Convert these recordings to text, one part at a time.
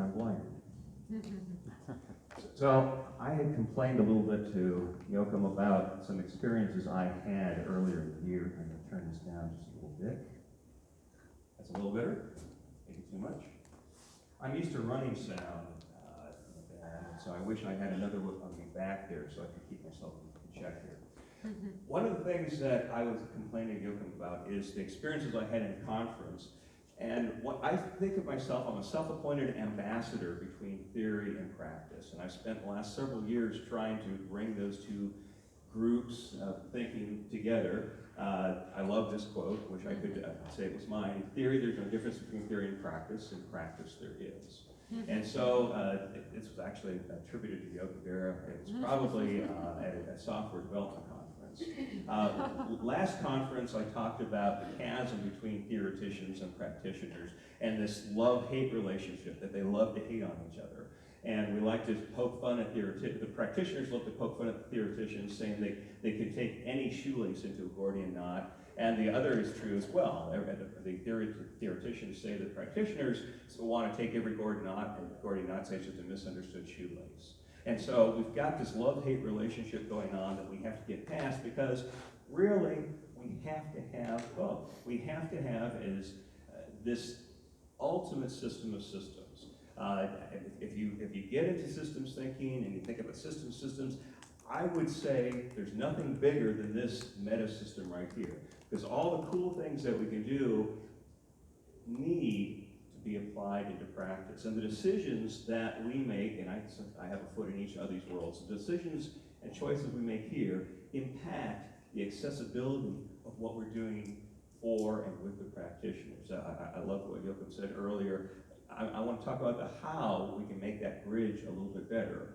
I'm blind. So I had complained a little bit to Joachim about some experiences I had earlier in the year. I'm going to turn this down just a little bit. That's a little better. Maybe too much. I'm used to running sound, so I wish I had another one on me back there so I could keep myself in check here. One of the things that I was complaining to Joachim about is the experiences I had in conference. And what I think of myself, I'm a self-appointed ambassador between theory and practice. And I've spent the last several years trying to bring those two groups of thinking together. I love this quote, which I could say it was mine. In theory, there's no difference between theory and practice. In practice, there is. And so this was actually attributed to Joachim Vera. It was probably at a software development conference. Last conference, I talked about the chasm between theoreticians and practitioners and this love-hate relationship that they love to hate on each other. And we like to poke fun at the practitioners love to poke fun at the theoreticians, saying they can take any shoelace into a Gordian knot. And the other is true as well. The theoreticians say that practitioners want to take every Gordian knot, and Gordian knot says it's just a misunderstood shoelace. And so we've got this love-hate relationship going on that we have to get past, because really we have to have both. We have to have this ultimate system of systems. If you get into systems thinking and you think about systems, I would say there's nothing bigger than this meta system right here. Because all the cool things that we can do need to be applied into practice. And the decisions that we make, and I have a foot in each of these worlds, the decisions and choices we make here impact the accessibility of what we're doing for and with the practitioners. I love what Joachim said earlier. I want to talk about the how we can make that bridge a little bit better.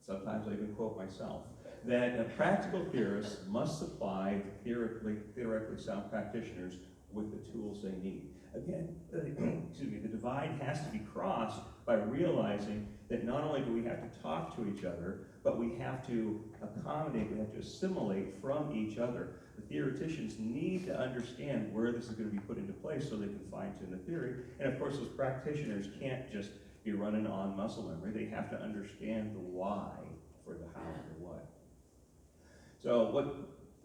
Sometimes I even quote myself, that practical theorists must supply theoretically sound practitioners with the tools they need. Again, the divide has to be crossed by realizing that not only do we have to talk to each other, but we have to accommodate, we have to assimilate from each other. The theoreticians need to understand where this is going to be put into place so they can fine-tune the theory. And of course, those practitioners can't just be running on muscle memory. They have to understand the why for the how and the what. So what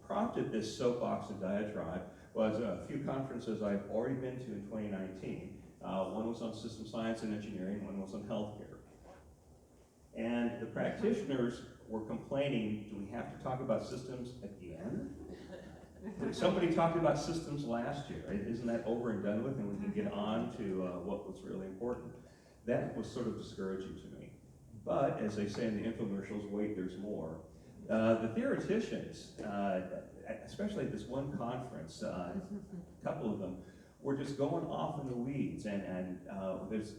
prompted this soapbox and diatribe was a few conferences I've already been to in 2019. One was on system science and engineering, one was on healthcare. And the practitioners were complaining, do we have to talk about systems at the end? Somebody talked about systems last year. Isn't that over and done with, and we can get on to what was really important? That was sort of discouraging to me. But as they say in the infomercials, wait, there's more. The theoreticians, especially at this one conference, a couple of them, were just going off in the weeds, and there's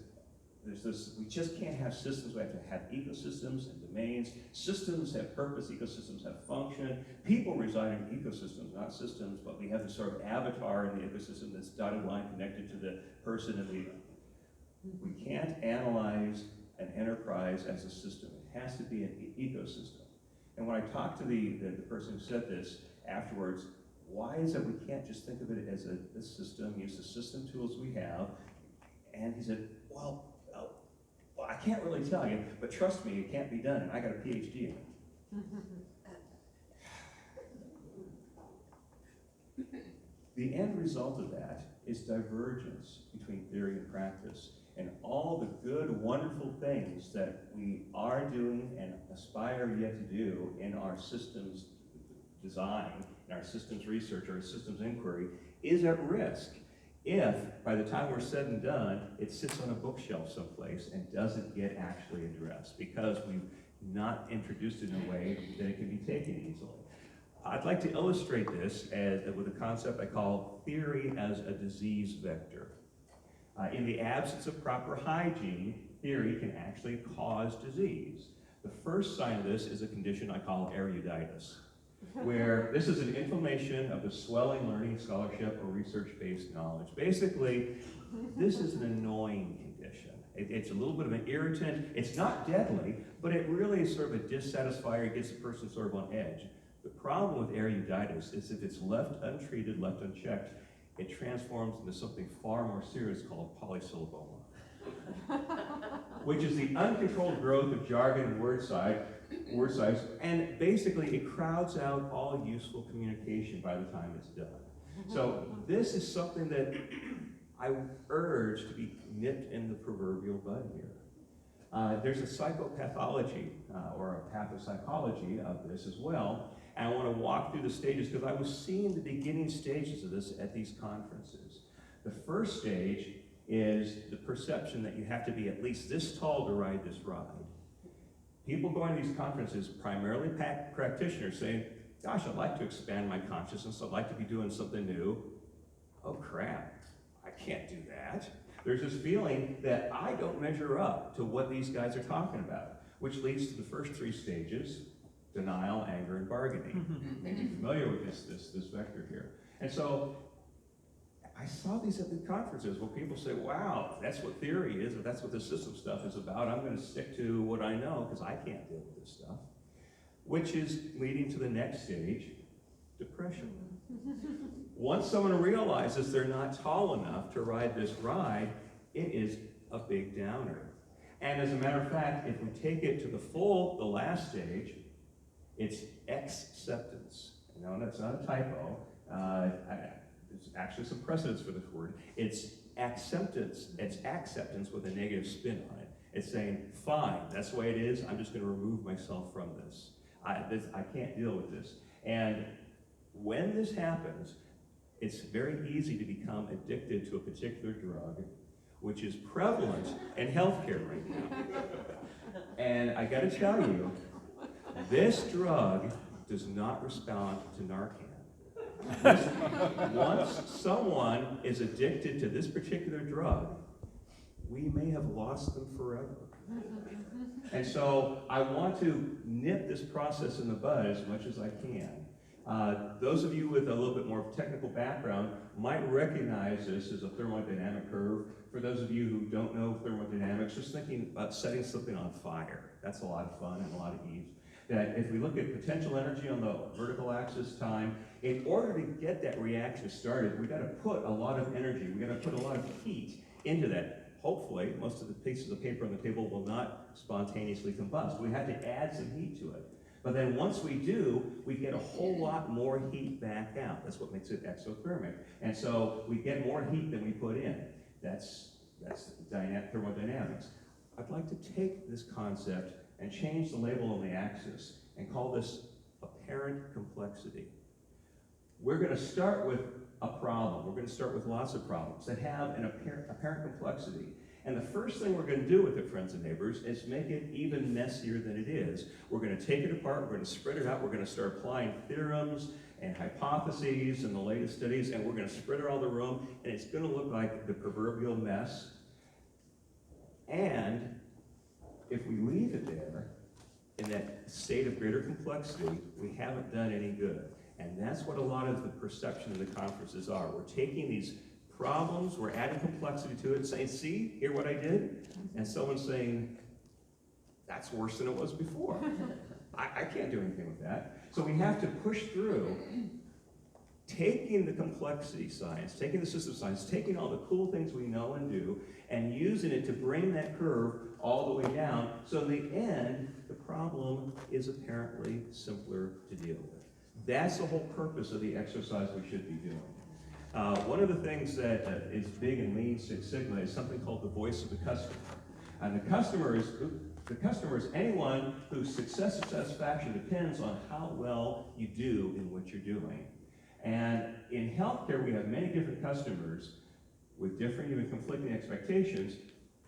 this, we just can't have systems, we have to have ecosystems and domains. Systems have purpose, ecosystems have function. People reside in ecosystems, not systems, but we have this sort of avatar in the ecosystem, this dotted line connected to the person in the. We can't analyze an enterprise as a system. It has to be an ecosystem. And when I talked to the person who said this afterwards, why is it we can't just think of it as a system, use the system tools we have? And he said, well, I can't really tell you, but trust me, it can't be done, and I got a PhD in it. The end result of that is divergence between theory and practice, and all the good, wonderful things that we are doing and aspire yet to do in our systems design, in our systems research, or systems inquiry, is at risk if, by the time we're said and done, it sits on a bookshelf someplace and doesn't get actually addressed because we've not introduced it in a way that it can be taken easily. I'd like to illustrate this with a concept I call theory as a disease vector. In the absence of proper hygiene, theory can actually cause disease. The first sign of this is a condition I call eruditis, where this is an inflammation of the swelling learning, scholarship, or research-based knowledge. Basically, this is an annoying condition. It's a little bit of an irritant. It's not deadly, but it really is sort of a dissatisfier. It gets the person sort of on edge. The problem with eruditis is if it's left untreated, left unchecked, it transforms into something far more serious called polysyllaboma. which is the uncontrolled growth of jargon and word size, and basically it crowds out all useful communication by the time it's done. So this is something that I urge to be nipped in the proverbial bud here. There's a psychopathology or a pathopsychology of this as well, and I want to walk through the stages because I was seeing the beginning stages of this at these conferences. The first stage is the perception that you have to be at least this tall to ride this ride. People going to these conferences, primarily practitioners, saying, gosh, I'd like to expand my consciousness, I'd like to be doing something new. Oh crap, I can't do that. There's this feeling that I don't measure up to what these guys are talking about, which leads to the first three stages: denial, anger, and bargaining. And you're familiar with this vector here. And so I saw these at the conferences where people say, wow, that's what theory is, or that's what the system stuff is about. I'm going to stick to what I know because I can't deal with this stuff. Which is leading to the next stage, depression. Once someone realizes they're not tall enough to ride this ride, it is a big downer. And as a matter of fact, if we take it to the last stage, it's acceptance. No, that's not a typo. There's actually some precedence for this word. It's acceptance. It's acceptance with a negative spin on it. It's saying, fine, that's the way it is. I'm just going to remove myself from this. I can't deal with this. And when this happens, it's very easy to become addicted to a particular drug, which is prevalent in healthcare right now. And I got to tell you, this drug does not respond to Narcan. Once someone is addicted to this particular drug, we may have lost them forever. And so I want to nip this process in the bud as much as I can. Those of you with a little bit more technical background might recognize this as a thermodynamic curve. For those of you who don't know thermodynamics, just thinking about setting something on fire. That's a lot of fun and a lot of ease. That if we look at potential energy on the vertical axis time, in order to get that reaction started, we've got to put a lot of energy, we've got to put a lot of heat into that. Hopefully, most of the pieces of paper on the table will not spontaneously combust. We have to add some heat to it. But then once we do, we get a whole lot more heat back out. That's what makes it exothermic. And so we get more heat than we put in. That's thermodynamics. I'd like to take this concept and change the label on the axis and call this apparent complexity. We're going to start with a problem. We're going to start with lots of problems that have an apparent complexity. And the first thing we're going to do with it, friends and neighbors, is make it even messier than it is. We're going to take it apart, we're going to spread it out, we're going to start applying theorems and hypotheses and the latest studies, and we're going to spread it all the room, and it's going to look like the proverbial mess. And if we leave it there, in that state of greater complexity, we haven't done any good. And that's what a lot of the perception of the conferences are. We're taking these problems, we're adding complexity to it, saying, see, hear what I did? And someone's saying, that's worse than it was before. I can't do anything with that. So we have to push through, taking the complexity science, taking the system science, taking all the cool things we know and do, and using it to bring that curve all the way down, so in the end, the problem is apparently simpler to deal with. That's the whole purpose of the exercise we should be doing. One of the things that is big in Lean Six Sigma is something called the voice of the customer. And the customer is anyone whose success or satisfaction depends on how well you do in what you're doing. And in healthcare, we have many different customers with different, even conflicting expectations,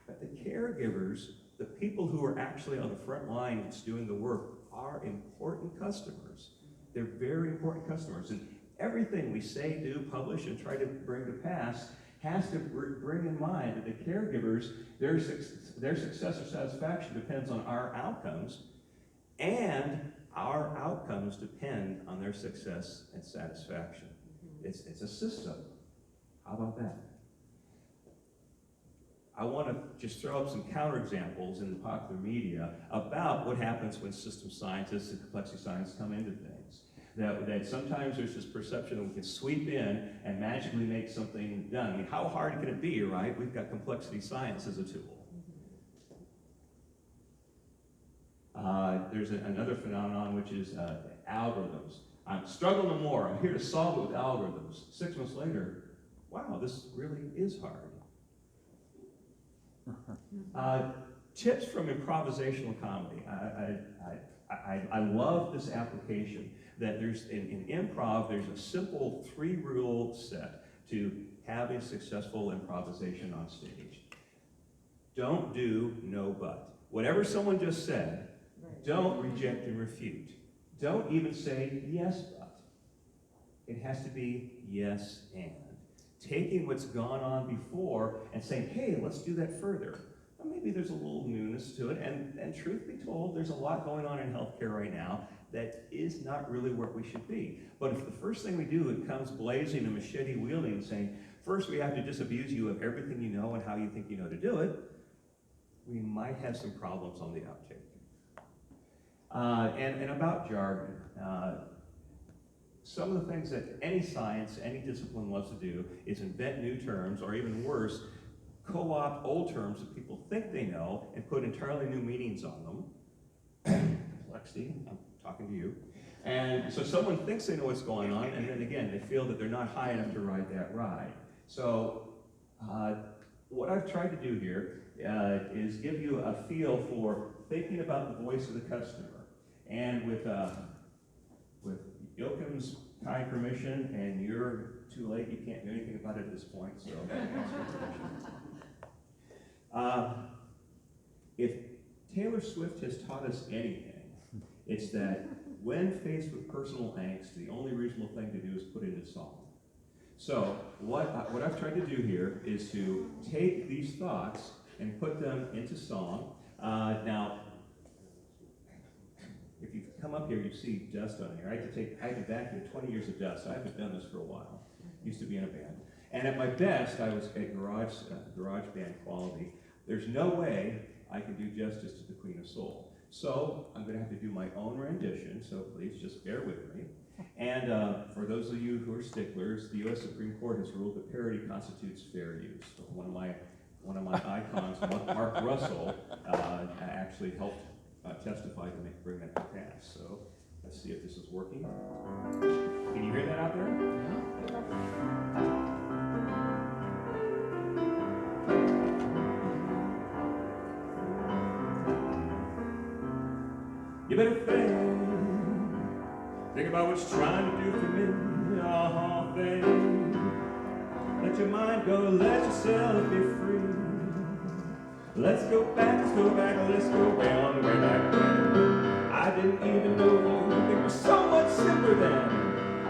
but the caregivers, the people who are actually on the front lines doing the work, are important customers. They're very important customers. And everything we say, do, publish, and try to bring to pass has to bring in mind that the caregivers, their success or satisfaction depends on our outcomes, and our outcomes depend on their success and satisfaction. It's a system. How about that? I want to just throw up some counterexamples in the popular media about what happens when system scientists and complexity science come into things. That sometimes there's this perception that we can sweep in and magically make something done. I mean, how hard can it be, right? We've got complexity science as a tool. There's another phenomenon, which is algorithms. I'm struggling no more. I'm here to solve it with algorithms. 6 months later, wow, this really is hard. Tips from improvisational comedy. I love this application that there's, in improv, there's a simple 3-rule set to having successful improvisation on stage. Don't do no but. Whatever someone just said, don't reject and refute. Don't even say yes but. It has to be yes and. Taking what's gone on before and saying, hey, let's do that further. Well, maybe there's a little newness to it, and truth be told, there's a lot going on in healthcare right now that is not really where we should be. But if the first thing we do, it comes blazing and machete wielding and saying, first we have to disabuse you of everything you know and how you think you know to do it, we might have some problems on the outtake. And about jargon, some of the things that any science, any discipline loves to do is invent new terms, or even worse, co-opt old terms that people think they know and put entirely new meanings on them. Complexity, I'm talking to you. And so someone thinks they know what's going on, and then again, they feel that they're not high enough to ride that ride. So what I've tried to do here is give you a feel for thinking about the voice of the customer. And with Joachim's kind permission, and you're too late, you can't do anything about it at this point, so if Taylor Swift has taught us anything, it's that when faced with personal angst, the only reasonable thing to do is put it in song. So what I've tried to do here is to take these thoughts and put them into song. Now, if you come up here, you see dust on here. I had to vacuum 20 years of dust. I haven't done this for a while. Used to be in a band. And at my best, I was at garage band quality. There's no way I can do justice to the Queen of Soul. So I'm going to have to do my own rendition, so please just bear with me. And for those of you who are sticklers, the U.S. Supreme Court has ruled that parody constitutes fair use. So one of my icons, Mark Russell, actually helped testify to bring that to pass. So let's see if this is working. Can you hear that out there? You better think about what you're trying to do for me. Think. Let your mind go, let yourself be free. Let's go back, let's go way on the way back when I didn't even know you. It was so much simpler then.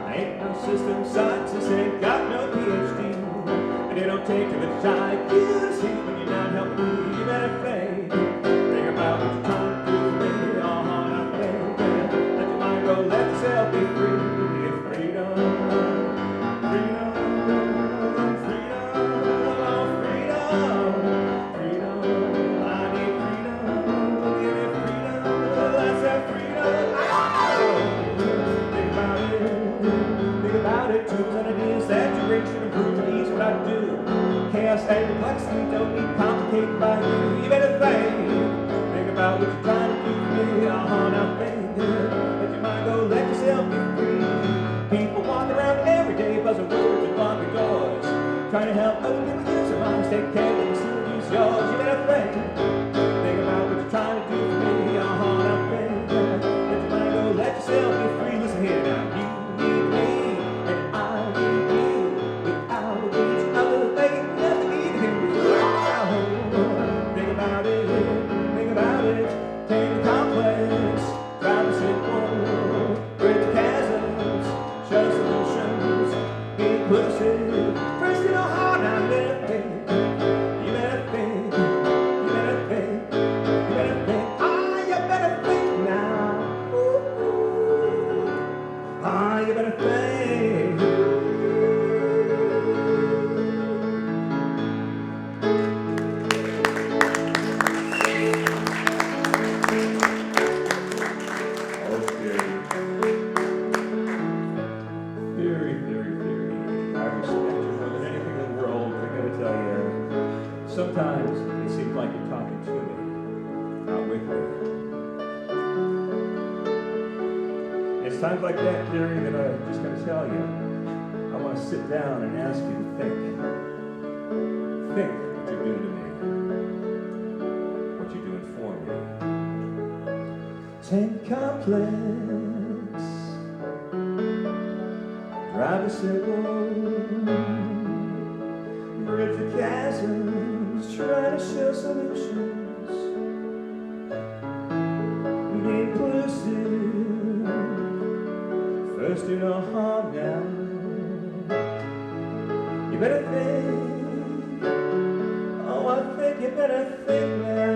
I ain't no system scientist, ain't got no PhD. And it don't take a giant to see when you're not helping me. You better think about what you're trying to do for me. Let your mind go, let yourself be free. Freedom, freedom, freedom, freedom. I need freedom, give me freedom. Let's have freedom. Think about it. Tools and ideas that you bring should improve and ease what I do. Chaos and complexity don't need complicated by you. You better think about what you're trying to do for me. Now think. Let your mind go, let yourself be free. People walk around every day, buzzing words and locking doors, trying to help other people use their minds, take care of them, use yours. You better think about what you're trying to do for me. Now think. Let your mind go, let yourself be free. Listen here now, you need me, and I need you. Without each other, they never need him. Think about it, think about it. Take the complex, drive the simple, bridge the chasms, show solutions, be inclusive. First, you know how now living. Times like that, Jerry, that I'm just going to tell you, I want to sit down and ask you to think. Think what you're doing to me. What you're doing for me. Take complex. Drive the circle. Bridge the chasms. Try to show solutions. Be inclusive. First, do no harm now. You better think. Oh, I think you better think now.